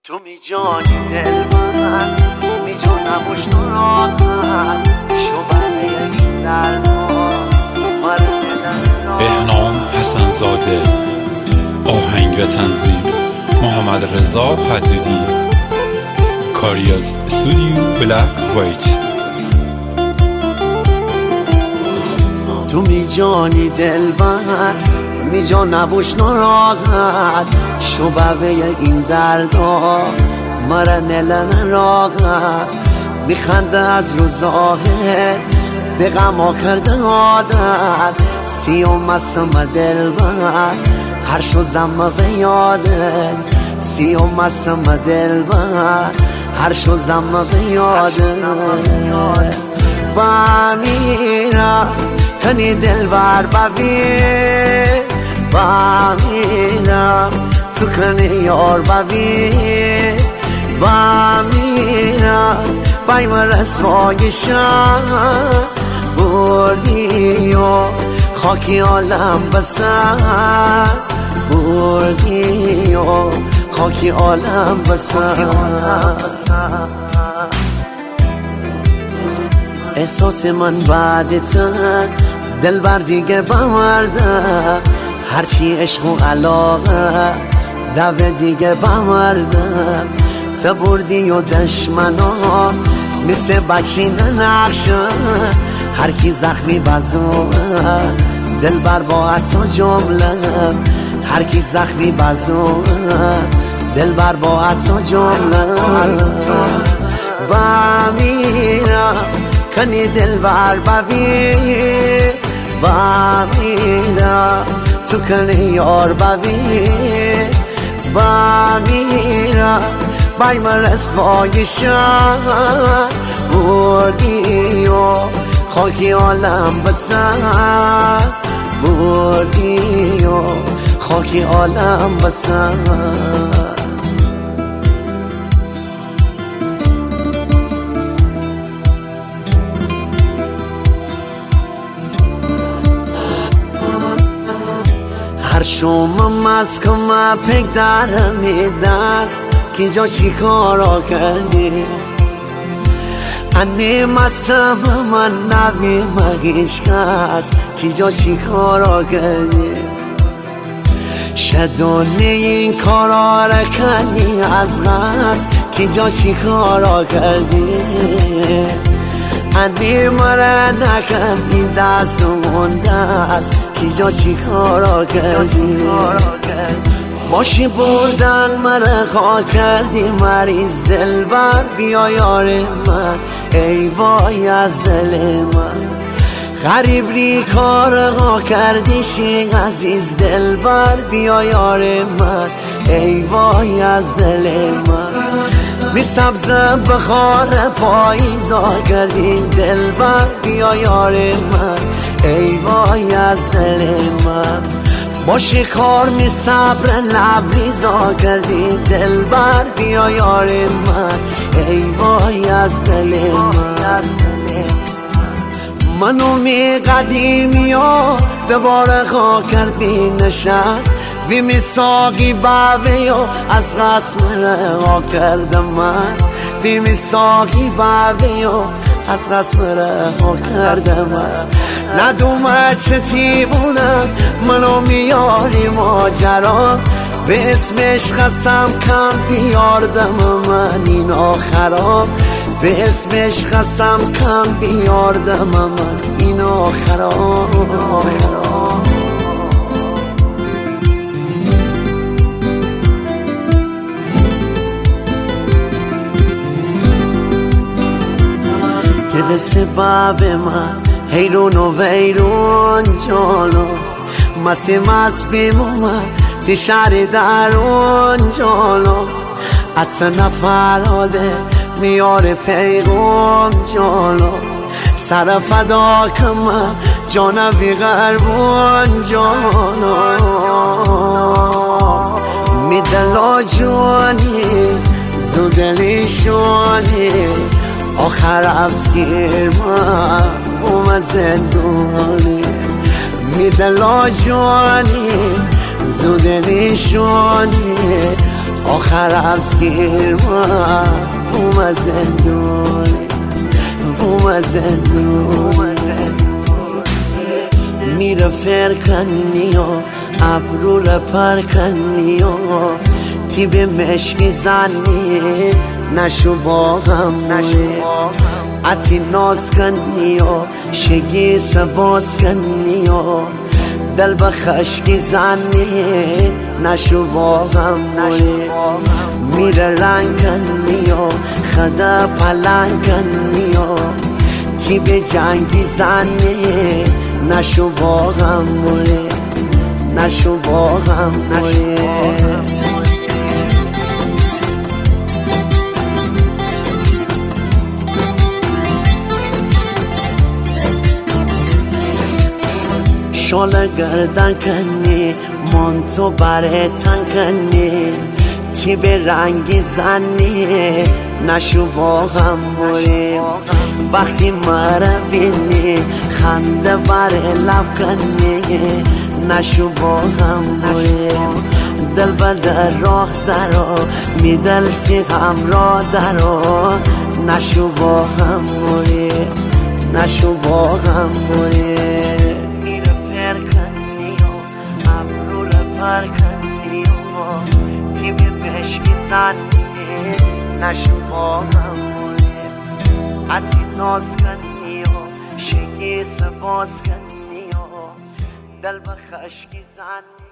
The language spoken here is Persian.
تو می جانی دل من می جانم و شراکت شبه این دردا بهنام حسن زاده، آهنگ و تنظیم محمد رضا حدیدی، کاری از استودیو بلک وایت. تو می جانی دل من می جانم و شراکت شبه این دردا مرا نلن راقت میخنده از رو ظاهر به غما کرده عادت سیوم مستم دل بر هر شو زم به یادت سیوم مستم دل بر هر شو زم به یادت با میرم کنی دل بر ببین با میرم تو کنی یار ببین با میرم بای من رسوای شهر بردی و خاکی عالم بسر بردی و خاکی عالم بسر احساس من بعد تن دل بر دیگه بمرده هرچی عشق و علاقه دوه دیگه بمرده تا بردی و دشمنا مثل بچین نقشه هر کی زخمی بزوه دل بر با عطا جمله هر کی زخمی بزوه دل بر با عطا جمله با میرم کنی دل بر ببین با میرم تو کنی یار ببین با میرم بای من رسوای شهر بردی و خاکی عالم بسر بردی و خاکی عالم بسر هر شوم از کم پک درمی دست کی جا چی کارا کردی انی مسم من نوی مگیش کس کی جا چی کارا کردی شدونه این کارا را کنی از غز کی جا چی کارا کردی انی مرا نکن این دست اون دست کی جا چی کارا کردی باشی بردن مرا خواه کردی مریض دل بر بیا یار من ای وای از دل من غریب ری کارها کردی شی عزیز دل بر بیا یار من ای وای از دل من می سبزم بخار پاییزا کردی دل بر بیا یار من ای وای از دل من با شکار می صبر لبریزا کردی دل بر بیا یار من ای وای از دل من منو می قدیمی و دوباره خواه کردی نشست وی می ساقی باوی و از قسم رها کردم است وی می ساقی باوی و از قسم رها کردم است ندومه چه تیبونم منو میاری ماجرا به اسمش قسم کم بیاردم من این آخرام به اسمش قسم کم بیاردم من این آخرام دوست باب من هیرون و ویرون جانو مسی مس بیمومه تی شهر درون جانو عطر نفراده میار پیغام جانو سر فدا کمه جانوی غربون جانو می دلا جانی زودلی شانی آخر افسگیر من اومد زندانی می دلا جانی زودلی شانی آخر افزگیر ما بوم زندونه بوم زندونه میره فرکنی و ابرو را پرکنی و تیب مشکی زنی نشو باغم موله اتی ناز کنی و شگی سباز کنی و دل بخشکی زنی نشو باغم موله میره رنگ کنی و خدا پلنگ کنی و تیب جنگی زنی نشو باغم موله نشو باغم موله شال گردن کنی مانتو بره تن کنی تیب رنگی زنی نشو باغم موله وقتی مرا بینی خنده بره لب کنی نشو باغم موله دل در راه درو میدل تی همراه درو نشو باغم موله نشو باغم موله کنی و تیب بشکی زنی نشو باغم موله اتی ناز کنی و شگی سباز کنی و دل بخشکی زنی